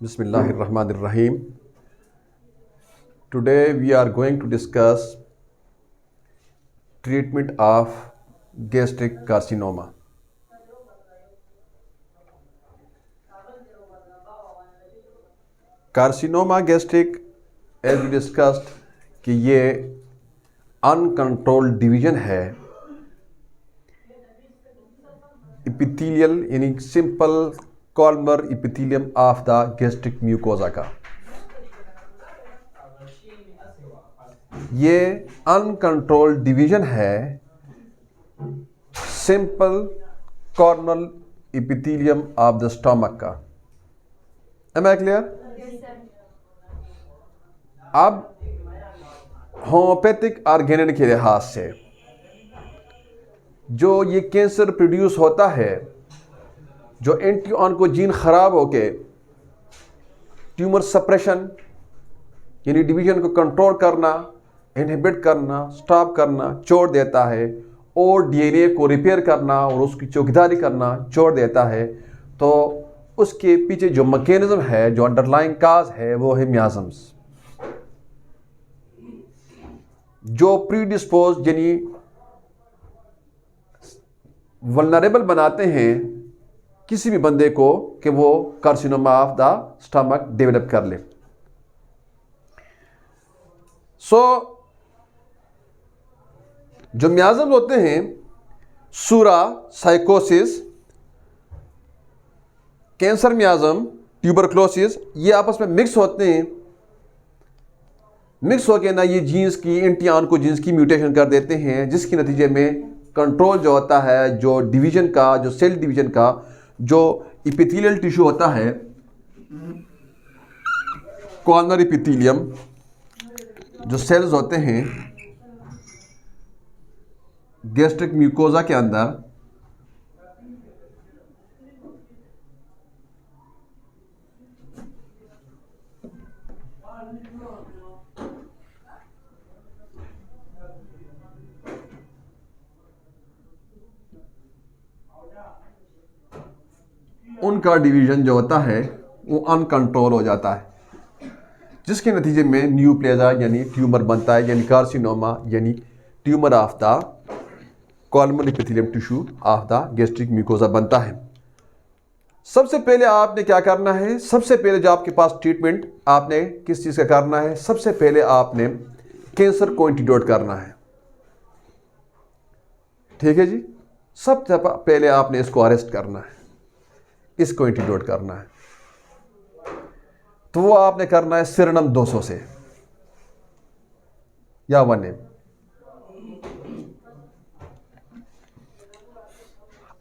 Bismillahirrahmanirrahim. Today we are going to discuss treatment of gastric carcinoma. Carcinoma gastric, as we discussed, कि ये uncontrolled division है epithelial यानी simple columnar epithelium of the gastric mucosa का। ये uncontrolled division है simple corneal epithelium of the stomach का। Am I clear? अब homeopathic organic के लिहाज से जो ये कैंसर प्रोड्यूस होता है, जो एंटी ऑन्कोजीन खराब होके ट्यूमर सप्रेशन यानी डिवीजन को कंट्रोल करना, इनहिबिट करना, स्टॉप करना छोड़ देता है और डीएनए को रिपेयर करना और उसकी चौकीदारी करना छोड़ देता है, तो उसके पीछे जो मैकेनिज्म है, जो अंडरलाइंग काज है, वो है मियाज़म्स, जो प्रीडिस्पोज यानी वल्नरेबल बनाते हैं किसी भी बंदे को कि वो carcinoma of the stomach develop कर ले। जो मियाज़म्स होते हैं, सूरा, साइकोसिस, कैंसर मियाज़म, ट्यूबरक्लोसिस, ये आपस में मिक्स होते हैं। मिक्स होकर ना ये जीन्स की एंटी ऑन्कोजीन्स की म्यूटेशन कर देते हैं, जिसके नतीजे में कंट्रोल जो होता है, जो डिवीजन का, जो सेल डिवीजन का, जो इपिथेलियल टिश्यू होता है, कॉर्नर इपिथेलियम, जो सेल्स होते हैं गैस्ट्रिक म्यूकोजा के अंदर, उनका डिवीजन जो होता है वो अनकंट्रोल हो जाता है, जिसके नतीजे में न्यूप्लेजा यानी ट्यूमर बनता है, यानी कार्सिनोमा यानी tumour of the columnar epithelium tissue of the gastric mucosa बनता है। सबसे पहले आपने क्या करना है? सबसे पहले जो आपके पास ट्रीटमेंट आपने किस चीज़ का करना है? सबसे पहले आपने कैंसर को एंटीडोट करना है। ठीक है जी, सबसे पहले आपने इसको अरेस्ट करना है, इसको एंटीडोट करना है। तो वो आपने करना है सिरनम 200 से या 1 mg।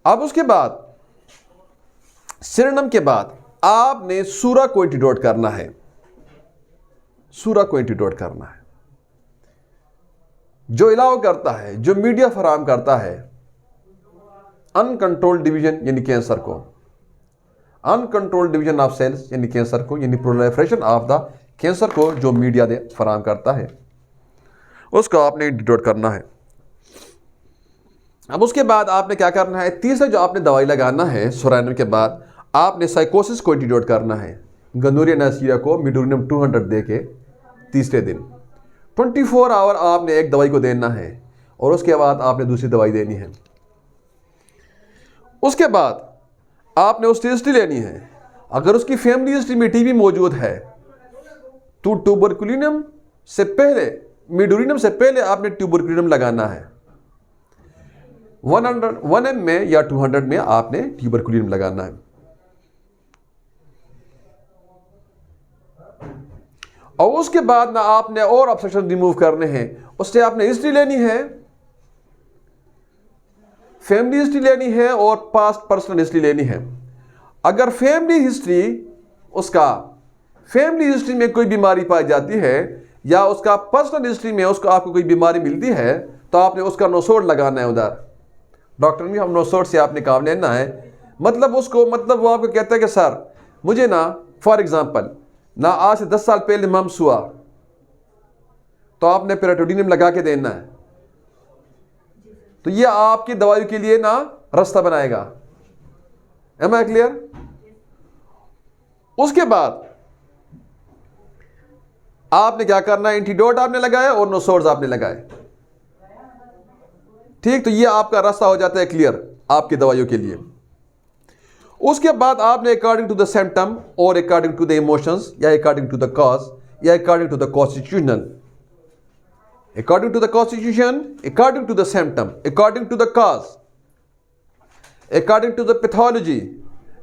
अब उसके बाद सिरनम के बाद आपने सूरा को एंटीडोट करना है। सूरा को एंटीडोट करना है, जो अलाउ करता है, जो मीडिया फराहम करता है अनकंट्रोल्ड डिवीजन यानी कैंसर को, अनकंट्रोल्ड डिवीजन ऑफ सेल्स यानी कैंसर को, यानी प्रोलिफरेशन ऑफ द कैंसर को जो मीडिया दे फराहम करता है, उसको आपने एंटीडोट करना है। अब उसके बाद आपने क्या करना है? तीसरा जो आपने दवाई लगाना है सोरानिम के बाद, आपने साइकोसिस को एंटीडोट करना है। गंदूरिया नासिरिया को मिडोरिनम 200 दे के तीसरे दिन 24 आवर आपने एक दवाई को देना है और उसके बाद आपने दूसरी दवाई देनी है। उसके बाद आपने उसकी हिस्ट्री लेनी है। अगर उसकी फैमिली हिस्ट्री में टीबी मौजूद है तो ट्यूबरकुलिनम से पहले, मिडोरिनम से पहले आपने ट्यूबरकुलिनम लगाना है। 1 mg में या 200 में आपने ट्यूबरकुलिनम लगाना है। और उसके बाद ना आपने और ऑब्स्ट्रक्शन रिमूव करने हैं। उससे आपने हिस्ट्री लेनी है, फैमिली हिस्ट्री लेनी है और पास्ट पर्सनल हिस्ट्री लेनी है। अगर फैमिली हिस्ट्री में कोई बीमारी पाई जाती है या उसका पर्सनल हिस्ट्री में उसको आपको कोई बीमारी मिलती है, तो आपने उसका नोसोड लगाना है उधर। डॉक्टर ने हम नोसोड से आपने काम लेना है। मतलब वो आपको कहता है कि सर मुझे ना, फॉर एग्जांपल ना, आज से 10 साल पहले मम्स हुआ, तो आपने पेराटोडिनियम लगा के देना है। तो ये आपकी दवाई के लिए ना रास्ता बनाएगा। Am I clear? उसके बाद आपने क्या करना है, एंटीडोट आपने लगाया और नोसोर्स आपने लगाए। ठीक, तो ये आपका रास्ता हो जाता है क्लियर आपकी दवाइयों के लिए। उसके बाद आपने अकॉर्डिंग टू द सिम्टम और अकॉर्डिंग टू द इमोशंस या अकॉर्डिंग टू द कॉज या according to the constitutional, according to the constitution, according to the symptom, according to the cause, according to the pathology,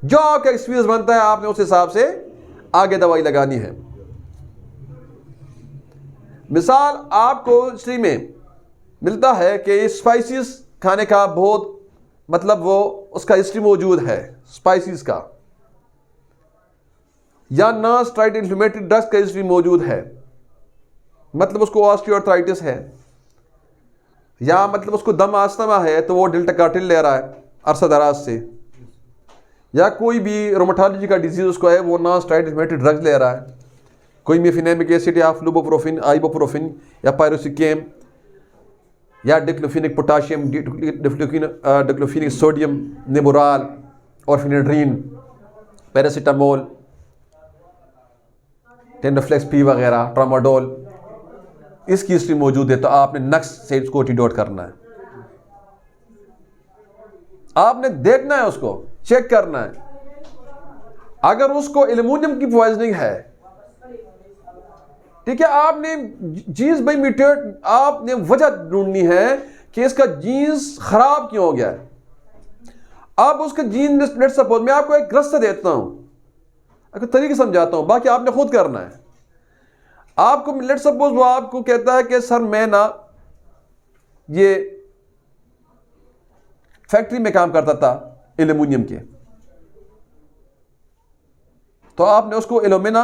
जो आपका experience बनता है आपने उस हिसाब से आगे दवाई लगानी है। मिसाल आपको हिस्ट्री में मिलता है कि स्पाइसेस खाने का बहुत मतलब वो उसका हिस्ट्री मौजूद है स्पाइसेस का, या नॉन स्टेरॉइड इन्फ्लेमेटरी ड्रग्स का हिस्ट्री मौजूद है, मतलब उसको ऑस्टियोआर्थराइटिस है, या मतलब उसको दम आस्थमा है तो वो डेल्टाकार्टिल ले रहा है अरसा दराज से, या कोई भी रोमेटोलॉजी का डिजीज उसको है वो नॉन स्टेरॉइड इन्फ्लेमेटरी ड्रग्स ले रहा है, कोई मेफिनेमिक एसिड या फ्लूबोप्रोफिन, आइबोप्रोफिन या पायरोसिकेम या डिक्लोफिनिक पोटाशियम, डिक्लोफिनिक सोडियम, नेबुराल और फिनेड्रीन, पैरासीटामोल, टेंडोफ्लेक्स पी वगैरह, ट्रामाडोल, इसकी हिस्ट्री मौजूद है तो आपने नक्स से इसको एंटीडोट करना है। आपने देखना है, उसको चेक करना है। अगर उसको एल्युमिनियम की पॉइजनिंग है, ठीक है, आपने जीन्स बाई म्यूटेट, आपने वजह ढूंढनी है कि इसका जीन्स खराब क्यों हो गया है। आप उसका जीन लेट सपोज मैं आपको एक रास्ता देता हूं, अगर तरीके समझाता हूं, बाकी आपने खुद करना है। आपको लेट सपोज वो आपको कहता है कि सर मैं ना ये फैक्ट्री में काम करता था एल्युमिनियम के, तो आपने उसको एल्यूमिना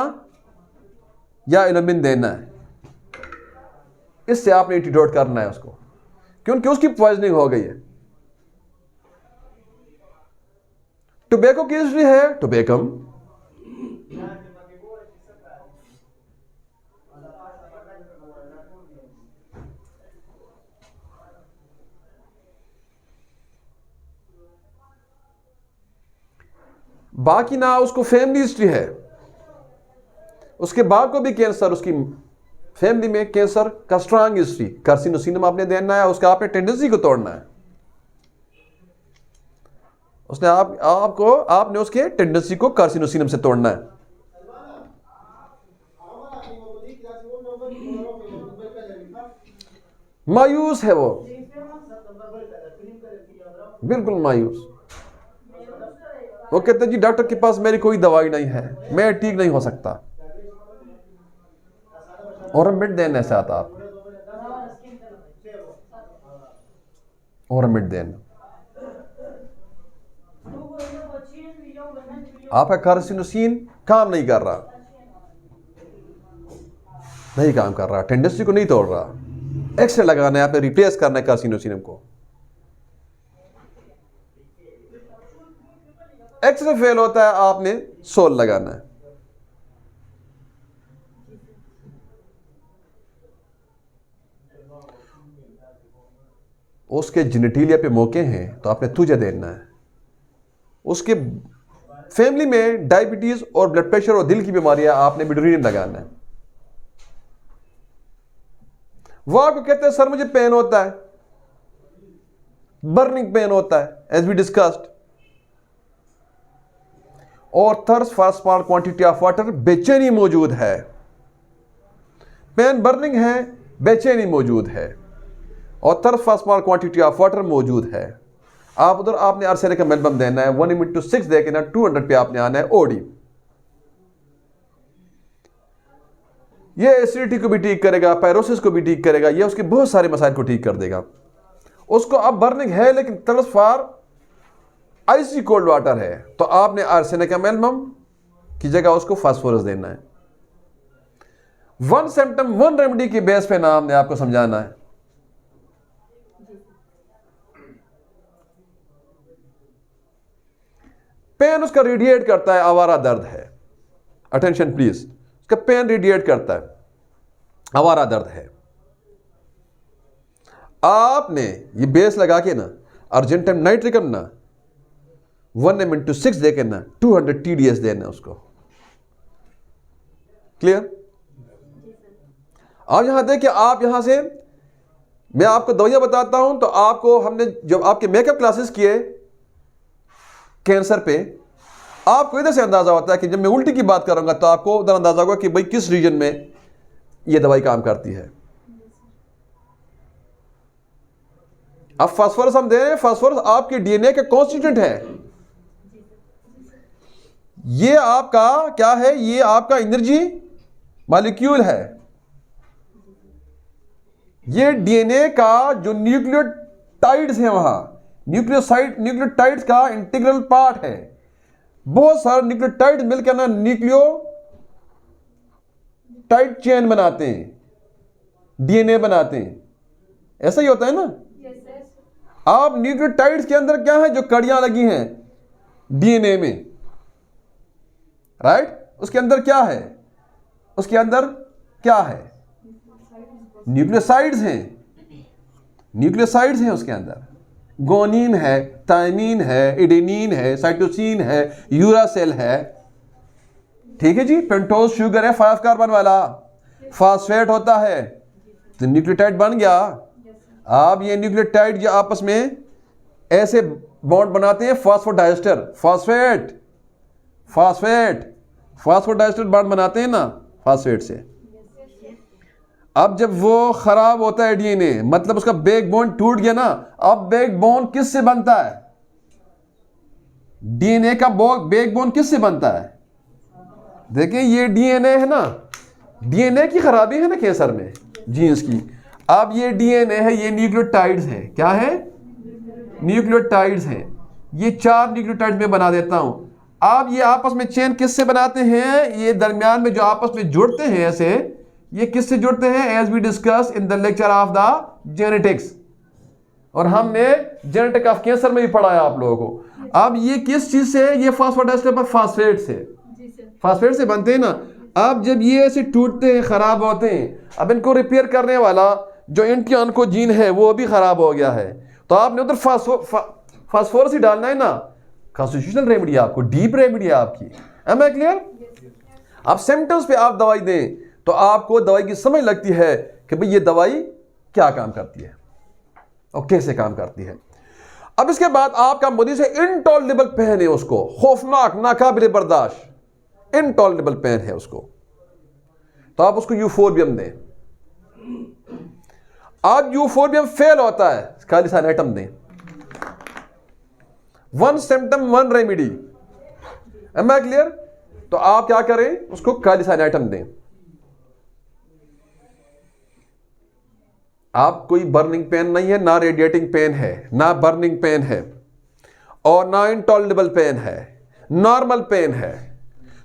या एल्यूमिन देना है, इससे आपने एंटीडोट करना है उसको, क्योंकि उसकी पॉइजनिंग हो गई है। टोबैको की हिस्ट्री है, टोबैकम, बाकी ना उसको फैमिली हिस्ट्री है, उसके बाप को भी कैंसर, उसकी फैमिली में कैंसर का स्ट्रांग हिस्ट्री, कार्सिनोसिनम आपने देना है, उसका आपने टेंडेंसी को तोड़ना है। उसने आपने उसके टेंडेंसी को कार्सिनोसिनम से तोड़ना है। मायूस है वो, बिल्कुल मायूस। वो कहते जी डॉक्टर के पास मेरी कोई दवाई नहीं है, मैं ठीक नहीं हो सकता, और मिट देने से आता आप, और मिट देना आपका कार्सिनोसिन काम नहीं कर रहा, नहीं काम कर रहा, टेंडेंसी को नहीं तोड़ रहा, एक्सरे लगाना है, आपने रिप्लेस करना है कार्सिनोसिन को। एक्सरे फेल होता है, आपने सोल लगाना है। उसके जेनेटिलिया पे मौके हैं तो आपने तुझे देना है। उसके फैमिली में डायबिटीज और ब्लड प्रेशर और दिल की बीमारियां, आपने मिडोरिनियम लगाना है। वो आपको कहते हैं सर मुझे पेन होता है, बर्निंग पेन होता है एज वी डिस्कस्ड, और thirst for small quantity of water, बेचैनी मौजूद है, पेन बर्निंग है, बेचैनी मौजूद है, और thirst for small quantity of water मौजूद है। आप उधर आपने आर्सेनिक का मेलबम देना है, 1:6 देके ना 200 पे आपने आना है ओडी। ये एसिडिटी को भी ठीक करेगा, पायरोसिस को भी ठीक करेगा, ये उसके बहुत सारे मसाइल को ठीक कर देगा। उसको अब बर्निंग है लेकिन thirst for icy cold water है, तो आपने आर्सेनिक एमेल्बम की जगह उसको फास्फोरस देना है। वन सिम्टम वन रेमेडी की बेस पे ना हमने आपको समझाना है। पेन उसका रेडिएट करता है, आवारा दर्द है, अटेंशन प्लीज, उसका पेन रेडिएट करता है, आवारा दर्द है। आपने ये बेस लगा के ना अर्जेंटम नाइट्रिकम ना 1:6 देके ना 200 TDS देना उसको। क्लियर? आप यहाँ देखिए, आप यहाँ से मैं आपको दवाइयाँ बताता हूँ तो आपको हमने जब आपके मेकअप क्लासेस किए कैंसर पे, आपको इधर से अंदाज़ा होता है कि जब मैं उल्टी की बात करूँगा तो आपको उधर अंदाज़ा होगा कि भाई किस रीजन में ये दवाई काम करती है। अब फास्फोरस हम दे रहे हैं, फास्फोरस आपके डीएनए का कॉन्स्टिट्यूएंट है। ये आपका क्या है, ये आपका एनर्जी मॉलिक्यूल है। ये डीएनए का जो न्यूक्लियोटाइड्स है, वहां न्यूक्लियोटाइड्स का इंटीग्रल पार्ट है। बहुत सारे न्यूक्लियोटाइड्स मिलकर ना न्यूक्लियोटाइड चेन बनाते हैं, डीएनए बनाते हैं। ऐसा ही होता है ना। आप न्यूक्लियोटाइड्स के अंदर क्या है, जो कड़ियां लगी हैं डीएनए में, राइट, उसके अंदर क्या है, उसके अंदर क्या है, न्यूक्लियोसाइड्स हैं, न्यूक्लियोसाइड्स हैं उसके अंदर। गोनिन है, थायमीन है, एडेनिन है, साइटोसिन है, यूरासेल है, ठीक है जी। पेंटोज शुगर है 5 कार्बन वाला, फास्फेट होता है, तो न्यूक्लियोटाइड बन गया। अब ये न्यूक्लियोटाइड जो आपस में ऐसे बॉन्ड बनाते हैं, फास्फोडाइस्टर बॉन्ड बनाते हैं ना फास्फेट से। अब जब वो खराब होता है डीएनए, मतलब उसका बैकबोन टूट गया ना, अब बैकबोन किससे बनता है, डीएनए का बैकबोन किससे बनता है। देखिए ये डीएनए है ना, डीएनए की खराबी है ना कैंसर में, जीन्स की। अब ये डीएनए है, ये न्यूक्लियोटाइड्स है, क्या है, न्यूक्लियोटाइड्स हैं। ये 4 न्यूक्लियोटाइड्स में बना देता हूं। अब ये आपस में चेन किससे बनाते हैं, ये दरमियान में जो आपस में जुड़ते हैं ऐसे, ये किससे जुड़ते हैं, as we discuss in the lecture of the genetics. और हमने जेनेटिक ऑफ कैंसर में भी पढ़ाया आप लोगों को। अब ये किस चीज से, ये फास्फोडाइस्टर फास्फेट से बनते हैं ना। अब जब ये ऐसे टूटते हैं, खराब होते हैं, अब इनको रिपेयर करने वाला जो एंटी ऑन्कोजीन है वो भी खराब हो गया है, तो आपने उधर फास्फोरस ही डालना है ना। कॉन्स्टिट्यूशनल रेमेडी आपको, डीप रेमेडी आपकी। Am I clear. अब सिम्टम्स पे आप दवाई दें तो आपको दवाई की समझ लगती है कि भाई ये दवाई क्या काम करती है और कैसे काम करती है। अब इसके बाद आपका मरीज से इनटॉलरेबल पेन है, उसको खौफनाक, नाकाबिले बर्दाश्त इनटॉलरेबल पेन है उसको, तो आप उसको यूफोर्बियम दें। आज यूफोर्बियम फेल होता है, कालिसाइनेटम दें। 1 symptom 1 remedy. Am I clear. तो आप क्या करें, उसको कालिसाइनेटम दें। आप कोई बर्निंग पेन नहीं है, ना रेडिएटिंग पेन है, ना बर्निंग पेन है, और ना इंटॉलरेबल पेन है, नॉर्मल पेन है,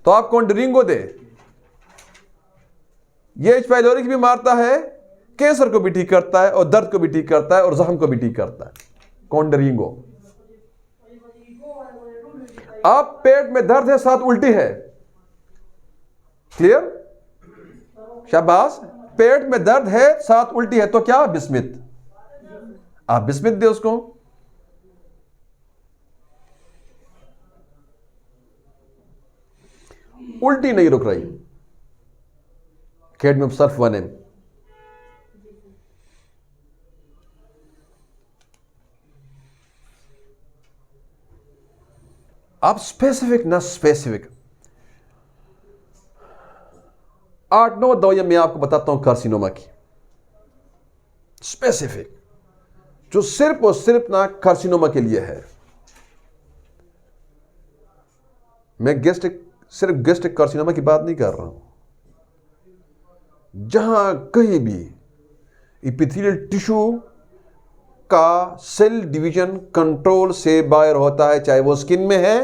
तो आप कॉन्डरिंगो दे। ये एच पाइलोरी भी मारता है, कैंसर को भी ठीक करता है, और दर्द को भी ठीक करता है, और जख्म को भी ठीक करता है, कॉन्डरिंगो। आप पेट में दर्द है, साथ उल्टी है, क्लियर, शाबाश। पेट में दर्द है, साथ उल्टी है, तो क्या, बिस्मित। आप बिस्मित दे उसको। उल्टी नहीं रुक रही, कैडमियम सल्फ 1 mg। आप स्पेसिफिक ना स्पेसिफिक 8-9 दवाइयां मैं आपको बताता हूं कार्सिनोमा की, स्पेसिफिक, जो सिर्फ और सिर्फ ना कार्सिनोमा के लिए है। मैं सिर्फ गैस्ट्रिक कार्सिनोमा की बात नहीं कर रहा हूं, जहां कहीं भी एपिथेलियल टिश्यू का सेल डिवीजन कंट्रोल से बाहर होता है, चाहे वो स्किन में है।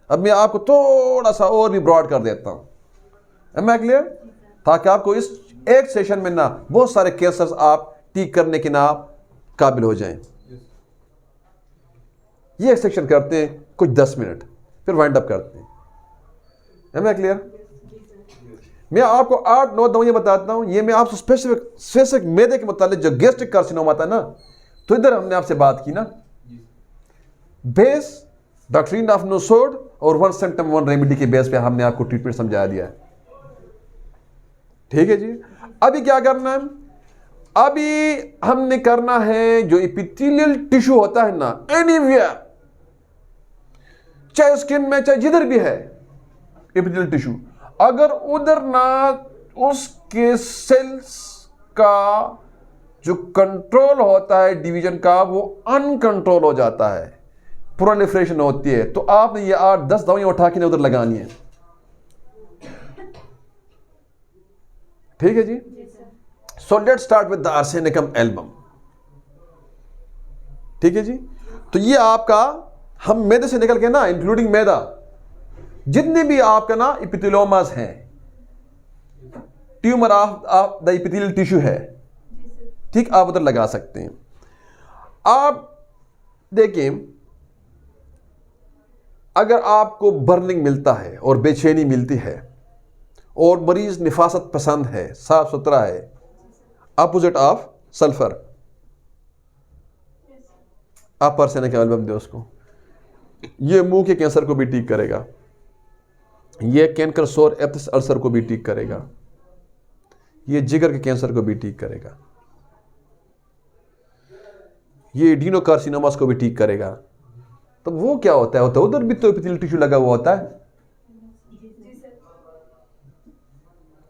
अब मैं आपको थोड़ा सा और भी ब्रॉड कर देता हूं, एम आई क्लियर, ताकि आपको इस एक सेशन में ना बहुत सारे कैंसर्स आप ठीक करने के ना काबिल हो जाएं। ये एक सेक्शन करते हैं कुछ 10 मिनट, फिर वाइंड अप करते हैं। Am I clear. मैं आपको 8-9 दवाइयां बताता हूं। ये मैं आपसे स्पेसिफिक मैदे के मुतालिक जो गैस्ट्रिक कार्सिनोमा था ना, तो इधर हमने आपसे बात की ना, बेस डॉक्ट्रिन ऑफ नोसोड और 1 सिम्टम 1 रेमेडी के बेस पे हमने आपको ट्रीटमेंट समझा दिया है। ठीक है जी। अभी क्या करना है, अभी हमने करना है जो एपिथेलियल टिश्यू होता है ना, एनीवेयर, चाहे स्किन में चाहे जिधर भी है एपिथेलियल टिश्यू, अगर उधर ना उसके सेल्स का जो कंट्रोल होता है डिवीजन का, वो अनकंट्रोल हो जाता है, प्रोलिफरेशन होती है, तो आपने ये 8-10 दवाइयां उठा के उधर लगानी है। ठीक है जी। So let's start with the arsenicum album. ठीक है जी। तो ये आपका, हम मैदे से निकल के ना, इंक्लूडिंग मैदा, जितने भी आपका ना एपिथेलियोमास हैं, tumour of the epithelial tissue है, ठीक, आप उधर लगा सकते हैं। आप देखिए, अगर आपको बर्निंग मिलता है और बेचैनी मिलती है और मरीज निफासत पसंद है, साफ सुथरा है, अपोजिट ऑफ सल्फर, आप आर्सेनिक एल्बम दे उसको। ये मुंह के कैंसर को भी ठीक करेगा, ये कैंकर सोर एप्सिस अल्सर को भी ठीक करेगा, ये जिगर के कैंसर को भी ठीक करेगा, ये एडिनोकार्सिनोमास को भी ठीक करेगा। तो वो क्या होता है, उधर भी तो एपिथेलियल टिश्यू लगा हुआ होता है।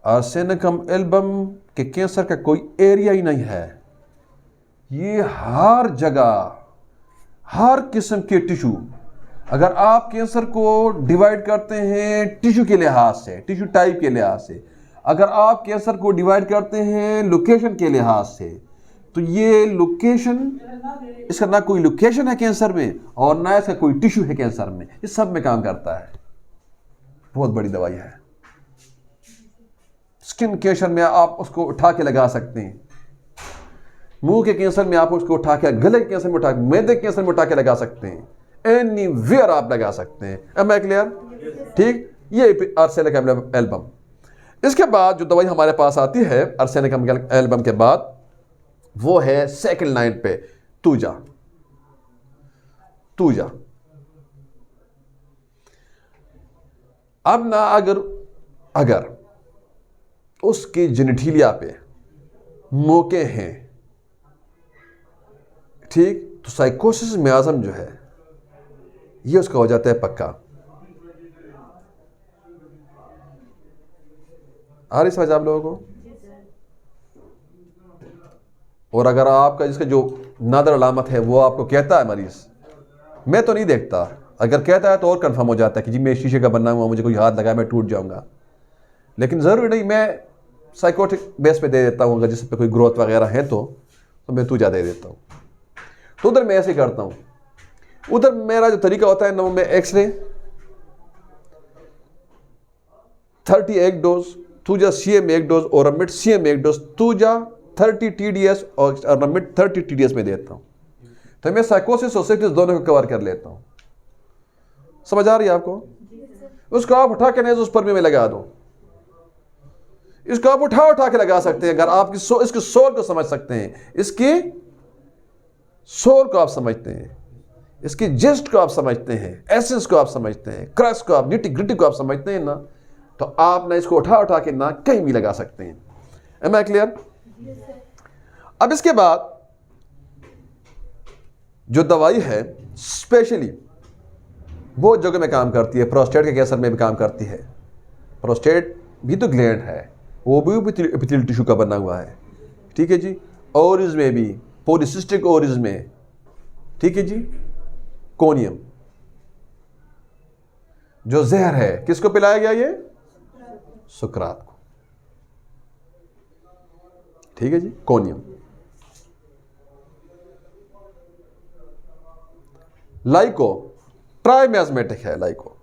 आर्सेनिकम एल्बम के कैंसर का कोई एरिया ही नहीं है, ये हर जगह, हर किस्म के टिश्यू। अगर आप कैंसर को डिवाइड करते हैं टिश्यू के लिहाज से, टिश्यू टाइप के लिहाज से, अगर आप कैंसर को डिवाइड करते हैं लोकेशन के लिहाज से, तो ये लोकेशन, इसका ना कोई लोकेशन है कैंसर में और ना इसका कोई टिश्यू है कैंसर में, इस सब में काम करता है। बहुत बड़ी दवाई है। स्किन कैंसर में आप उसको उठा के लगा सकते हैं, मुंह के कैंसर में आप उसको उठा के, गले के कैंसर में उठा के, मैदे के कैंसर में उठा के लगा सकते हैं, एनीवेयर आप लगा सकते हैं। Am I clear? ठीक, ये आर्सेनिक एल्बम। इसके बाद जो दवाई हमारे पास आती है आर्सेनिक एल्बम के बाद, वो है सेकंड लाइन पे तूजा। तूजा अब ना, अगर उसके जेनिटिलिया पे मोके हैं, ठीक, तो साइकोसिस मियाज्म जो है ये उसका हो जाता है पक्का। आ रही समझ आप लोगों को? और अगर आपका जिसका जो नादर अलामत है वो आपको कहता है मरीज, मैं तो नहीं देखता, अगर कहता है तो और कंफर्म हो जाता है कि जी मैं शीशे का बना हुआ, मुझे कोई हाथ लगाया मैं टूट जाऊंगा। लेकिन ज़रूरी नहीं, मैं साइकोटिक बेस पे दे देता हूँ, अगर जिस पे कोई ग्रोथ वगैरह है तो मैं तूजा दे देता हूँ। तो उधर मैं ऐसे करता हूँ। उधर मेरा जो तरीका होता है ना, मैं एक्सरे 38 डोज, तूजा CM 1 डोज और अमिट CM 1 डोज, तूजा 30 TDS और अमिट 30 TDS में देता हूँ। तो मैं साइकोसिस और सिफिलिस दोनों को कवर कर लेता हूँ। समझ आ रही है आपको? उसको आप उठा के नहीं उस पर में लगा दो, इसको आप उठा के लगा सकते हैं। अगर आप इसके सोल को समझ सकते हैं, इसकी सोल को आप समझते हैं, इसकी जेस्ट को आप समझते हैं, एसेंस को आप समझते हैं, क्रक्स को आप, निटी ग्रिटी को आप समझते हैं ना, तो आप ना इसको उठा के ना कहीं भी लगा सकते हैं। Am I clear? अब इसके बाद जो दवाई है स्पेशली वो जगह में काम करती है, प्रोस्टेट के कैंसर में भी काम करती है। प्रोस्टेट भी तो ग्लैंड है, वो भी एपिथेलियल टिश्यू का बना हुआ है, ठीक है जी। ओवरीज में भी, पॉलीसिस्टिक ओवरीज में, ठीक है जी। कोनियम जो जहर है, किसको पिलाया गया? ये सुकरात को, ठीक है जी। कोनियम। लाइको ट्राइमियाज्मेटिक है, lyco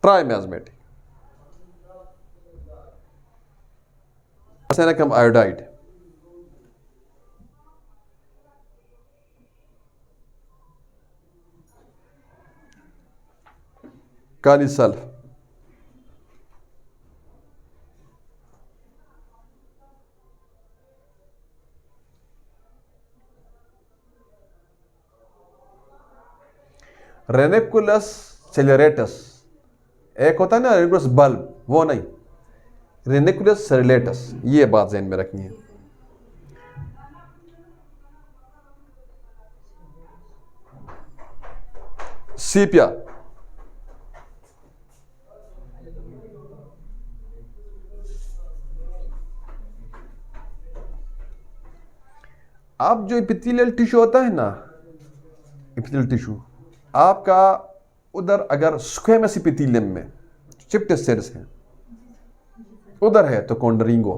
trimiasmatic. Arsenicum iodide, kali sulph, ranunculus sceleratus, एक होता है ना रेनिकुलस बल्ब, वो नहीं, रेनिकुलस सेरिलेटस, ये बात ज़हन में रखनी है। सीपिया, आप जो एपिथेलियल टिश्यू होता है ना, एपिथेलियल टिश्यू आपका उधर अगर स्क्वेमस एपिथेलियम में चिप्टेड सेल्स हैं उधर है तो कॉन्डरिंगो।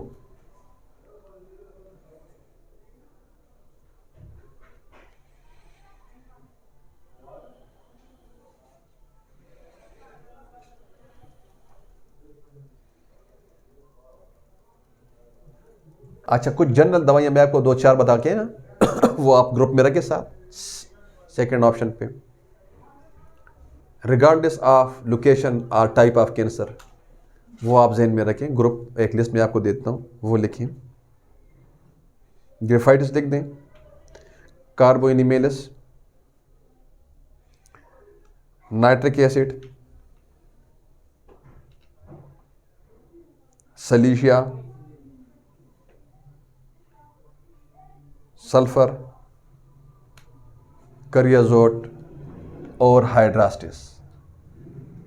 अच्छा, कुछ जनरल दवाइयां मैं आपको 2-4 बता के ना वो आप ग्रुप में रखे साथ सेकंड ऑप्शन पे, रिगार्डलेस ऑफ लोकेशन और टाइप ऑफ कैंसर, वो आप जहन में रखें। ग्रुप एक लिस्ट में आपको देता हूँ, वो लिखें। ग्रेफाइटिस लिख दें, कार्बोनिमेलिस, नाइट्रिक एसिड, सलीशिया, सल्फर, करियाजोट और हाइड्रास्टिस।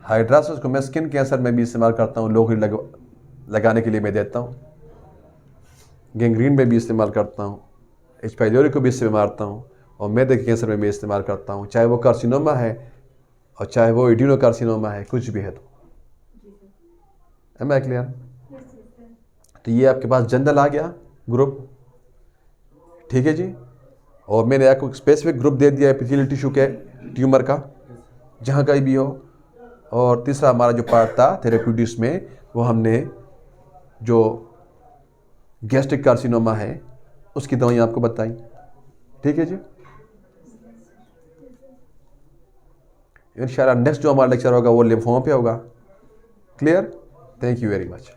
हाइड्रास्टिस को मैं स्किन कैंसर में भी इस्तेमाल करता हूँ, लोग लगाने के लिए मैं देता हूँ। गैंग्रीन में भी इस्तेमाल करता हूँ, एच पाइलोरी को भी इस्तेमाल करता हूँ, और मैदे के कैंसर में भी इस्तेमाल करता हूँ, चाहे वो कार्सिनोमा है और चाहे वो एडिनो कार्सिनोमा है, कुछ भी है। तो एम आई क्लियर? तो ये आपके पास जनरल आ गया ग्रुप, ठीक है जी। और मैंने आपको स्पेसिफिक ग्रुप दे दिया एपिथेलियल टिश्यू के ट्यूमर का, जहाँ कहीं भी हो। और तीसरा हमारा जो पार्ट था थेरेप्यूटिक्स में, वो हमने जो गैस्ट्रिक कार्सिनोमा है उसकी दवाइयाँ आपको बताई, ठीक है जी। इंशाल्लाह नेक्स्ट जो हमारा लेक्चर होगा वो लिम्फोमा पे होगा। Clear? Thank you very much.